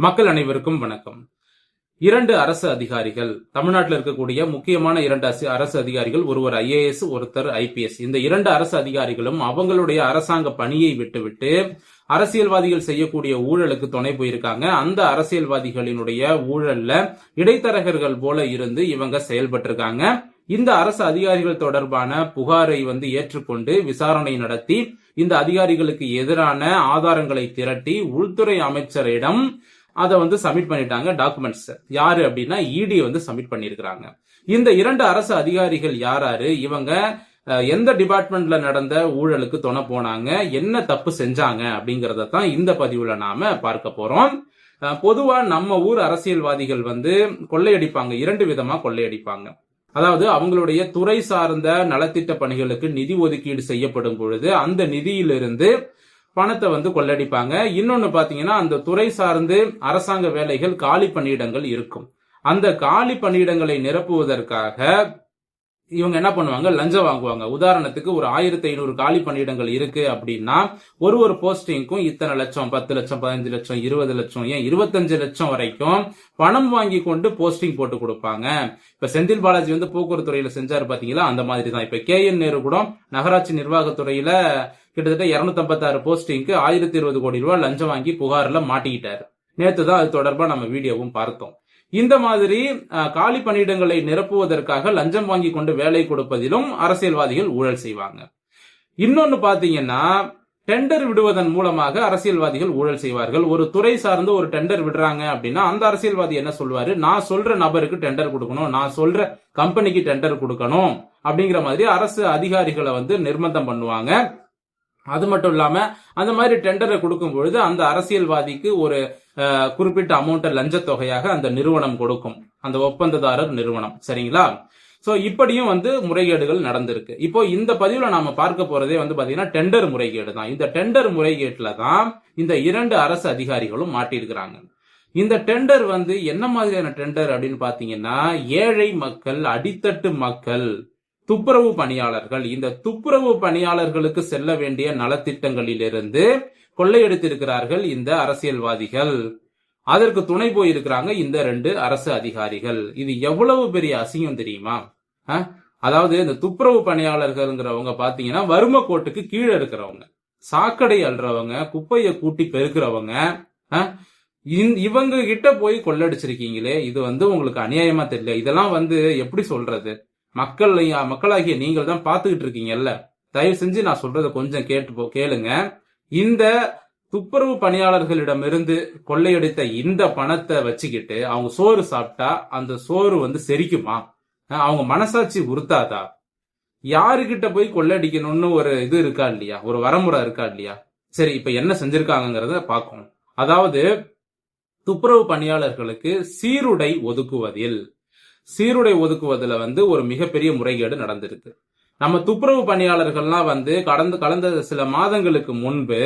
மக்கள் அனைவருக்கும் வணக்கம். 2 அரசு அதிகாரிகள், தமிழ்நாட்டில் இருக்கக்கூடிய முக்கியமான 2 அரசு அதிகாரிகள், ஒருவர் IAS, ஒருத்தர் IPS. இந்த 2 அரசு அதிகாரிகளும் அவங்களுடைய அரசாங்க பணியை விட்டுவிட்டு அரசியல்வாதிகள் செய்யக்கூடிய ஊழலுக்கு துணை போயிருக்காங்க. அந்த அரசியல்வாதிகளினுடைய ஊழல்ல இடைத்தரகர்கள் போல இருந்து இவங்க செயல்பட்டிருக்காங்க. இந்த அரசு அதிகாரிகள் தொடர்பான புகாரை ஏற்றுக்கொண்டு விசாரணை நடத்தி இந்த அதிகாரிகளுக்கு எதிரான ஆதாரங்களை திரட்டி உள்துறை அமைச்சரிடம் அதை சப்மிட் பண்ணிட்டாங்க. டாக்குமெண்ட்ஸ் யாரு அப்படின்னா ED சப்மிட் பண்ணிருக்காங்க. இந்த 2 அரசு அதிகாரிகள் யாராரு, இவங்க எந்த டிபார்ட்மெண்ட்ல நடந்த ஊழலுக்கு துணை போனாங்க, என்ன தப்பு செஞ்சாங்க அப்படிங்கறத தான் இந்த பதிவுல நாம பார்க்க போறோம். பொதுவா நம்ம ஊர் அரசியல்வாதிகள் கொள்ளையடிப்பாங்க. 2 விதமா கொள்ளையடிப்பாங்க. அதாவது அவங்களுடைய துறை சார்ந்த நலத்திட்ட பணிகளுக்கு நிதி ஒதுக்கீடு செய்யப்படும் பொழுது அந்த நிதியிலிருந்து பணத்தை கொள்ளடிப்பாங்க. இன்னொன்னு பாத்தீங்கன்னா, அந்த துறை சார்ந்து அரசாங்க வேலைகள் காலி பணியிடங்கள் இருக்கும். அந்த காலி பணியிடங்களை நிரப்புவதற்காக இவங்க என்ன பண்ணுவாங்க, லஞ்சம் வாங்குவாங்க. உதாரணத்துக்கு ஒரு 1500 காலி பணியிடங்கள் இருக்கு அப்படின்னா ஒரு போஸ்டிங்க்கும் இத்தனை லட்சம், 10 லட்சம், 15 லட்சம், 20 லட்சம், ஏன் 25 லட்சம் வரைக்கும் பணம் வாங்கி கொண்டு போஸ்டிங் போட்டு கொடுப்பாங்க. இப்ப செந்தில் பாலாஜி போக்குவரத்து துறையில செஞ்சாரு பாத்தீங்களா, அந்த மாதிரி தான். இப்ப KN நேரு கூட நகராட்சி நிர்வாகத்துறையில கிட்டத்தட்ட 256 போஸ்டிங்க்கு 1020 கோடி ரூபாய் லஞ்சம் வாங்கி புகார்ல மாட்டிக்கிட்டாரு. நேத்து தான் அது தொடர்பா நம்ம வீடியோவும் பார்த்தோம். இந்த மாதிரி காலி பணியிடங்களை நிரப்புவதற்காக லஞ்சம் வாங்கி கொண்டு வேலை கொடுப்பதிலும் அரசியல்வாதிகள் ஊழல் செய்வாங்க. இன்னொன்னு பாத்தீங்கன்னா, டெண்டர் விடுவதன் மூலமாக அரசியல்வாதிகள் ஊழல் செய்வார்கள். ஒரு துறை சார்ந்து ஒரு டெண்டர் விடுறாங்க அப்படின்னா அந்த அரசியல்வாதி என்ன சொல்வாரு, நான் சொல்ற நபருக்கு டெண்டர் கொடுக்கணும், நான் சொல்ற கம்பெனிக்கு டெண்டர் கொடுக்கணும் அப்படிங்கிற மாதிரி அரசு அதிகாரிகளை நிர்பந்தம் பண்ணுவாங்க. அது மட்டும் இல்லாம அந்த மாதிரி டெண்டரை கொடுக்கும் பொழுது அந்த அரசியல்வாதிக்கு ஒரு குறிப்பிட்ட அமௌண்ட் லஞ்ச தொகையாக அந்த நிறுவனம் கொடுக்கும், அந்த ஒப்பந்ததாரர் நிறுவனம். சரிங்களா? சோ இப்படியும் முறைகேடுகள் நடந்திருக்கு. இப்போ இந்த பதிவுல நாம பார்க்க போறதே பாத்தீங்கன்னா டெண்டர் முறைகேடு தான். இந்த டெண்டர் முறைகேட்டுல தான் இந்த 2 அரசு அதிகாரிகளும் மாட்டிருக்கிறாங்க. இந்த டெண்டர் என்ன மாதிரியான டெண்டர் அப்படின்னு பாத்தீங்கன்னா, ஏழை மக்கள், அடித்தட்டு மக்கள், துப்புரவு பணியாளர்கள், இந்த துப்புரவு பணியாளர்களுக்கு செல்ல வேண்டிய நலத்திட்டங்களிலிருந்து கொள்ளையடித்திருக்கிறார்கள் இந்த அரசியல்வாதிகள். அதற்கு துணை போயிருக்கிறாங்க இந்த 2 அரசு அதிகாரிகள். இது எவ்வளவு பெரிய அசிங்கம் தெரியுமா? அதாவது இந்த துப்புரவு பணியாளர்கள்ங்கிறவங்க பாத்தீங்கன்னா வறுமை கோட்டுக்கு கீழே இருக்கிறவங்க, சாக்கடை அல்றவங்க, குப்பையை கூட்டி பெருக்கிறவங்க. இவங்க கிட்ட போய் கொள்ளடிச்சிருக்கீங்களே, இது உங்களுக்கு அநியாயமா தெரியல? இதெல்லாம் எப்படி சொல்றது? மக்களாகிய நீங்கள் தான் பாத்துக்கிட்டு இருக்கீங்கல்ல, தயவு செஞ்சு நான் சொல்றத கொஞ்சம் கேளுங்க. இந்த துப்புரவு பணியாளர்களிடமிருந்து கொள்ளையடித்த இந்த பணத்தை வச்சுக்கிட்டு அவங்க சோறு சாப்பிட்டா அந்த சோறு செரிக்குமா? அவங்க மனசாட்சி உறுத்தாதா? யாருகிட்ட போய் கொள்ளையடிக்கணும்னு ஒரு இது இருக்கா இல்லையா, ஒரு வரமுறை இருக்கா இல்லையா? சரி, இப்ப என்ன செஞ்சிருக்காங்கிறத பார்க்கணும். அதாவது துப்புரவு பணியாளர்களுக்கு சீருடை ஒதுக்குவதில் ஒரு மிகப்பெரிய முறைகேடு நடந்திருக்கு. நம்ம துப்புரவு பணியாளர்கள்லாம் கடந்த சில மாதங்களுக்கு முன்பு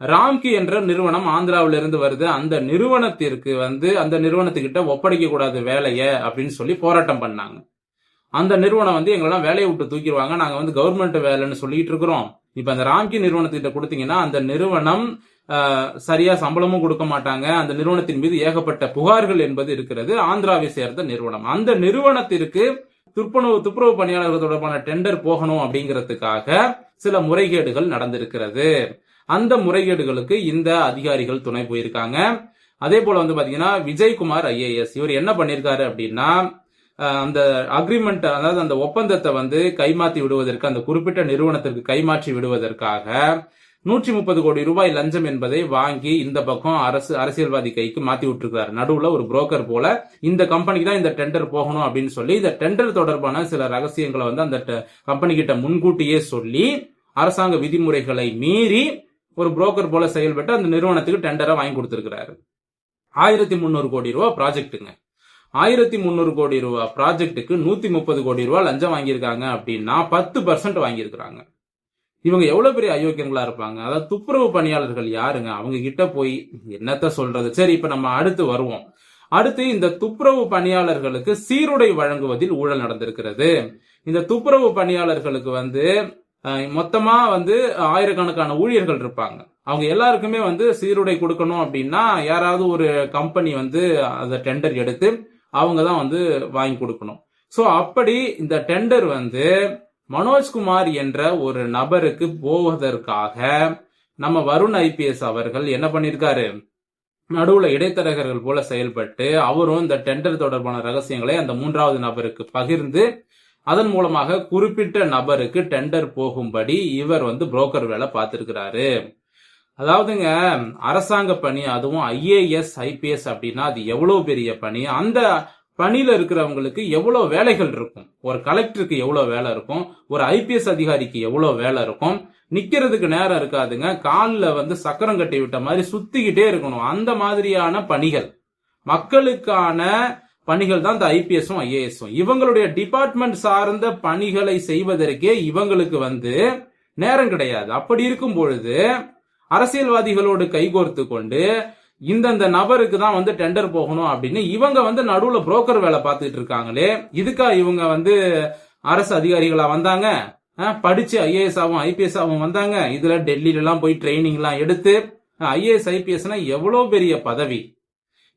ராம்கி என்ற நிறுவனம் ஆந்திராவிலிருந்து வருது, அந்த நிறுவனத்திற்கு அந்த நிறுவனத்துக்கிட்ட ஒப்படைக்க கூடாது வேலைய அப்படின்னு சொல்லி போராட்டம் பண்ணாங்க. அந்த நிறுவனம் எங்களெல்லாம் வேலையை விட்டு தூக்கிடுவாங்க, நாங்க கவர்மெண்ட் வேலைன்னு சொல்லிட்டு இருக்கிறோம். இப்ப அந்த ராம்கி நிறுவனத்திட்ட கொடுத்தீங்கன்னா அந்த நிறுவனம் சரியா சம்பளமும் கொடுக்க மாட்டாங்க, அந்த நிறுவனத்தின் மீது ஏகப்பட்ட புகார்கள் என்பது இருக்கிறது. ஆந்திராவை சேர்ந்த நிறுவனம், அந்த நிறுவனத்திற்கு துப்புரவு பணியாளர்கள் தொடர்பான டெண்டர் போகணும் அப்படிங்கிறதுக்காக சில முறைகேடுகள் நடந்திருக்கிறது. அந்த முறைகேடுகளுக்கு இந்த அதிகாரிகள் துணை போயிருக்காங்க. அதே போல பாத்தீங்கன்னா விஜயகுமார் IAS, இவர் என்ன பண்ணிருக்காரு அப்படின்னா, அந்த அக்ரிமெண்ட், அதாவது அந்த ஒப்பந்தத்தை கைமாற்றி விடுவதற்கு, அந்த குறிப்பிட்ட நிறுவனத்திற்கு கைமாற்றி விடுவதற்காக 130 கோடி ரூபாய் லஞ்சம் என்பதை வாங்கி இந்த பக்கம் அரசியல்வாதி கைக்கு மாத்தி விட்டுருக்காரு. நடுவுல ஒரு புரோக்கர் போல இந்த கம்பெனிக்கு தான் இந்த டெண்டர் போகணும் அப்படின்னு சொல்லி இந்த டெண்டர் தொடர்பான சில ரகசியங்களை அந்த கம்பெனி கிட்ட முன்கூட்டியே சொல்லி அரசாங்க விதிமுறைகளை மீறி ஒரு புரோக்கர் போல செயல்பட்டு அந்த நிறுவனத்துக்கு டெண்டரை வாங்கி கொடுத்திருக்கிறாரு. 1300 கோடி ரூபாய் ப்ராஜெக்டுங்க. 1300 கோடி ரூபாய் ப்ராஜெக்டுக்கு 130 கோடி ரூபாய் லஞ்சம் வாங்கியிருக்காங்க அப்படின்னா 10% வாங்கியிருக்கிறாங்க. இவங்க எவ்வளவு பெரிய அயோக்கியங்களா இருப்பாங்க? அதாவது துப்புரவு பணியாளர்கள் யாருங்க, அவங்க கிட்ட போய் என்னத்த சொல்றது? சரி, இப்ப நம்ம அடுத்து வருவோம். அடுத்து இந்த துப்புரவு பணியாளர்களுக்கு சீருடை வழங்குவதில் ஊழல் நடந்திருக்கிறது. இந்த துப்புரவு பணியாளர்களுக்கு மொத்தமா ஆயிரக்கணக்கான ஊழியர்கள் இருப்பாங்க. அவங்க எல்லாருக்குமே வந்து சீருடை கொடுக்கணும் அப்படின்னா யாராவது ஒரு கம்பெனி வந்து அந்த டெண்டர் எடுத்து அவங்க தான் வந்து வாங்கி கொடுக்கணும். சோ அப்படி இந்த டெண்டர் வந்து மனோஜ்குமார் என்ற ஒரு நபருக்கு போவதற்காக நம்ம வருண் ஐபிஎஸ் அவர்கள் என்ன பண்ணிருக்காரு, நடுவுல இடைத்தரகர்கள் போல செயல்பட்டு அவரும் இந்த டெண்டர் தொடர்பான ரகசியங்களை அந்த மூன்றாவது நபருக்கு பகிர்ந்து அதன் மூலமாக குறிப்பிட்ட நபருக்கு டெண்டர் போகும்படி இவர் வந்து புரோக்கர் வேலை பார்த்திருக்கிறாரு. அதாவதுங்க, அரசாங்க பணி, அதுவும் ஐஏஎஸ் ஐபிஎஸ் அப்படின்னா அது எவ்வளவு பெரிய பணி. அந்த பணியில இருக்கிறவங்களுக்கு எவ்வளவு வேலைகள் இருக்கும். ஒரு கலெக்டருக்கு எவ்வளவு வேலை இருக்கும், ஒரு ஐபிஎஸ் அதிகாரிக்கு எவ்வளவு வேலை இருக்கும். நிக்கிறதுக்கு நேரம் இருக்காதுங்க. காலில் வந்து சக்கரம் கட்டி விட்ட மாதிரி சுத்திக்கிட்டே இருக்கணும். அந்த மாதிரியான பணிகள், மக்களுக்கான பணிகள் தான் இந்த ஐபிஎஸும் ஐஏஎஸும். இவங்களுடைய டிபார்ட்மெண்ட் சார்ந்த பணிகளை செய்வதற்கே இவங்களுக்கு வந்து நேரம் கிடையாது. அப்படி இருக்கும் பொழுது அரசியல்வாதிகளோடு கைகோர்த்து கொண்டு இந்தந்த நபருக்கு தான் வந்து டெண்டர் போகணும் அப்படின்னு இவங்க வந்து நடுவுல புரோக்கர் வேலை பார்த்துட்டு இருக்காங்களே, இதுக்கா இவங்க வந்து அரசு அதிகாரிகளா வந்தாங்க? படிச்சு ஐஏஎஸ் ஆகும் ஐபிஎஸ் ஆகும் வந்தாங்க. இதுல டெல்லியில எல்லாம் போய் ட்ரைனிங் எல்லாம் எடுத்து ஐஏஎஸ் ஐபிஎஸ்னா எவ்வளவு பெரிய பதவி.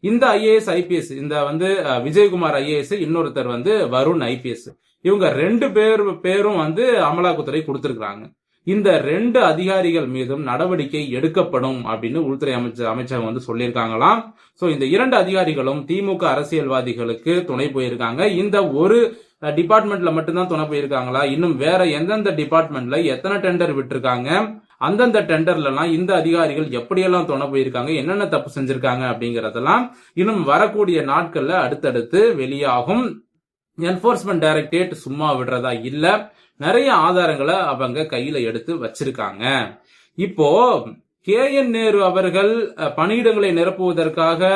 இந்த ஐஏஎஸ் ஐபிஎஸ், இந்த வந்து விஜயகுமார் ஐஏஎஸ், இன்னொருத்தர் வந்து வருண் ஐபிஎஸ், இவங்க 2 பேரும் வந்து அமலாக்கத்துறை கொடுத்திருக்காங்க. இந்த 2 அதிகாரிகள் மீதும் நடவடிக்கை எடுக்கப்படும் அப்படின்னு உள்துறை அமைச்சகம் வந்து சொல்லியிருக்காங்களாம். சோ இந்த 2 அதிகாரிகளும் திமுக அரசியல்வாதிகளுக்கு துணை போயிருக்காங்க. இந்த ஒரு டிபார்ட்மெண்ட்ல மட்டும்தான் துணை போயிருக்காங்களா, இன்னும் வேற எந்தெந்த டிபார்ட்மெண்ட்ல எத்தனை டெண்டர் விட்டுருக்காங்க, அந்தந்த டெண்டர்ல எல்லாம் இந்த அதிகாரிகள் எப்படியெல்லாம் துணை போயிருக்காங்க, என்னென்ன தப்பு செஞ்சிருக்காங்க அப்படிங்கறதெல்லாம் இன்னும் வரக்கூடிய நாட்கள்ல அடுத்தடுத்து வெளியாகும். என்போர்ஸ்மெண்ட் டைரக்டரேட் சும்மா விடுறதா இல்ல, நிறைய ஆதாரங்களை அவங்க கையில எடுத்து வச்சிருக்காங்க. இப்போ KN நேரு அவர்கள் பணியிடங்களை நிரப்புவதற்காக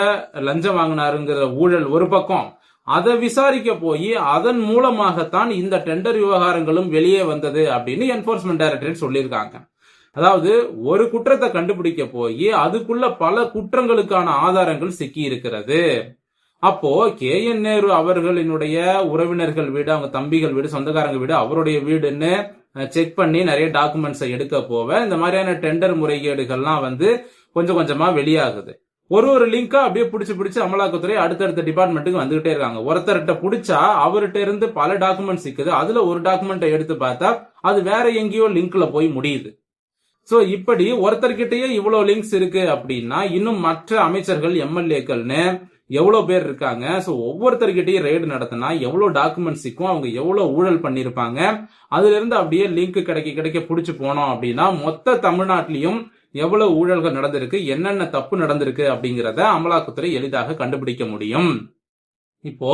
லஞ்சம் வாங்கினாருங்கிற ஊழல் ஒரு பக்கம், அதை விசாரிக்க போய் அதன் மூலமாகத்தான் இந்த டெண்டர் விவகாரங்களும் வெளியே வந்தது அப்படின்னு என்போர்ஸ்மெண்ட் டைரக்டரேட் சொல்லியிருக்காங்க. அதாவது ஒரு குற்றத்தை கண்டுபிடிக்க போய் அதுக்குள்ள பல குற்றங்களுக்கான ஆதாரங்கள் சிக்கி இருக்கிறது. அப்போ KN நேரு அவர்களினுடைய உறவினர்கள் வீடு, அவங்க தம்பிகள் வீடு, சொந்தக்காரங்க வீடு, அவருடைய வீடுன்னு செக் பண்ணி நிறைய டாக்குமெண்ட்ஸை எடுக்க போவ இந்த மாதிரியான டெண்டர் முறைகேடுகள்லாம் வந்து கொஞ்சம் கொஞ்சமா வெளியாகுது. ஒரு லிங்கா அப்படியே பிடிச்சு அமலாக்கத்துறை அடுத்தடுத்த டிபார்ட்மெண்ட்டுக்கு வந்துகிட்டே இருக்காங்க. ஒருத்தர்கிட்ட பிடிச்சா அவர்கிட்ட இருந்து பல டாக்குமெண்ட் சிக்குது. அதுல ஒரு டாக்குமெண்ட்டை எடுத்து பார்த்தா அது வேற எங்கேயோ லிங்க்ல போய் முடியுது. சோ இப்படி ஒருத்தர்கிட்டயே இவ்வளவு லிங்க்ஸ் இருக்கு அப்படின்னா இன்னும் மற்ற அமைச்சர்கள் எம்எல்ஏக்கள்னு எவ்வளவு பேர் இருக்காங்க. சோ ஒவ்வொருத்தர்கிட்டயும் ரெய்டு நடத்தினா எவ்வளவு டாக்குமெண்ட் சிக்கும், அவங்க எவ்வளவு ஊழல் பண்ணிருப்பாங்க, அதுல இருந்து அப்படியே லிங்க் கிடைக்க புடிச்சு போனோம் அப்படின்னா மொத்த தமிழ்நாட்டிலையும் எவ்வளவு ஊழல்கள் நடந்திருக்கு, என்னென்ன தப்பு நடந்திருக்கு அப்படிங்கறத அமலாக்கத்துறை எளிதாக கண்டுபிடிக்க முடியும். இப்போ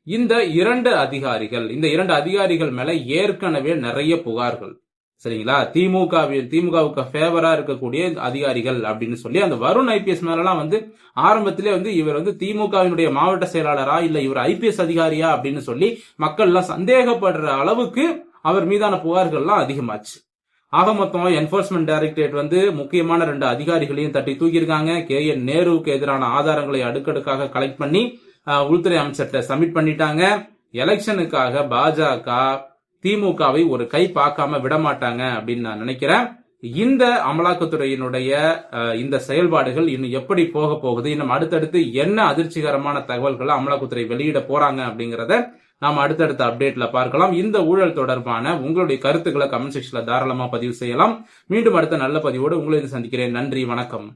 இந்த 2 அதிகாரிகள் மேல ஏற்கனவே நிறைய புகார்கள், சரிங்களா? திமுகவுக்கு ஃபேவரா இருக்கக்கூடிய அதிகாரிகள் அப்படின்னு சொல்லி அந்த வருண் ஐபிஎஸ் மேலாம் வந்து ஆரம்பத்திலே வந்து இவர் வந்து திமுகவினுடைய மாவட்ட செயலாளரா இல்ல இவர் ஐபிஎஸ் அதிகாரியா அப்படின்னு சொல்லி மக்கள் எல்லாம் சந்தேகப்படுற அளவுக்கு அவர் மீதான புகார்கள்லாம் அதிகமாச்சு. ஆக மொத்தம் என்போர்ஸ்மெண்ட் டைரக்டரேட் வந்து முக்கியமான 2 அதிகாரிகளையும் தட்டி தூக்கியிருக்காங்க. KN நேருவுக்கு எதிரான ஆதாரங்களை அடுக்கடுக்காக கலெக்ட் பண்ணி உள்துறை அமைச்சர்கிட்ட சப்மிட் பண்ணிட்டாங்க. எலெக்ஷனுக்காக பாஜக திமுகவை ஒரு கை பார்க்காம விடமாட்டாங்க அப்படின்னு நான் நினைக்கிறேன். இந்த அமலாக்கத்துறையினுடைய இந்த செயல்பாடுகள் இன்னும் எப்படி போக போகுது, இன்னும் அடுத்தடுத்து என்ன அதிர்ச்சிகரமான தகவல்களை அமலாக்கத்துறை வெளியிட போறாங்க அப்படிங்கறத நாம அடுத்தடுத்த அப்டேட்ல பார்க்கலாம். இந்த ஊழல் தொடர்பான உங்களுடைய கருத்துக்களை கமெண்ட் செக்ஷன்ல தாராளமா பதிவு செய்யலாம். மீண்டும் அடுத்த நல்ல பதிவோடு உங்களை சந்திக்கிறேன். நன்றி, வணக்கம்.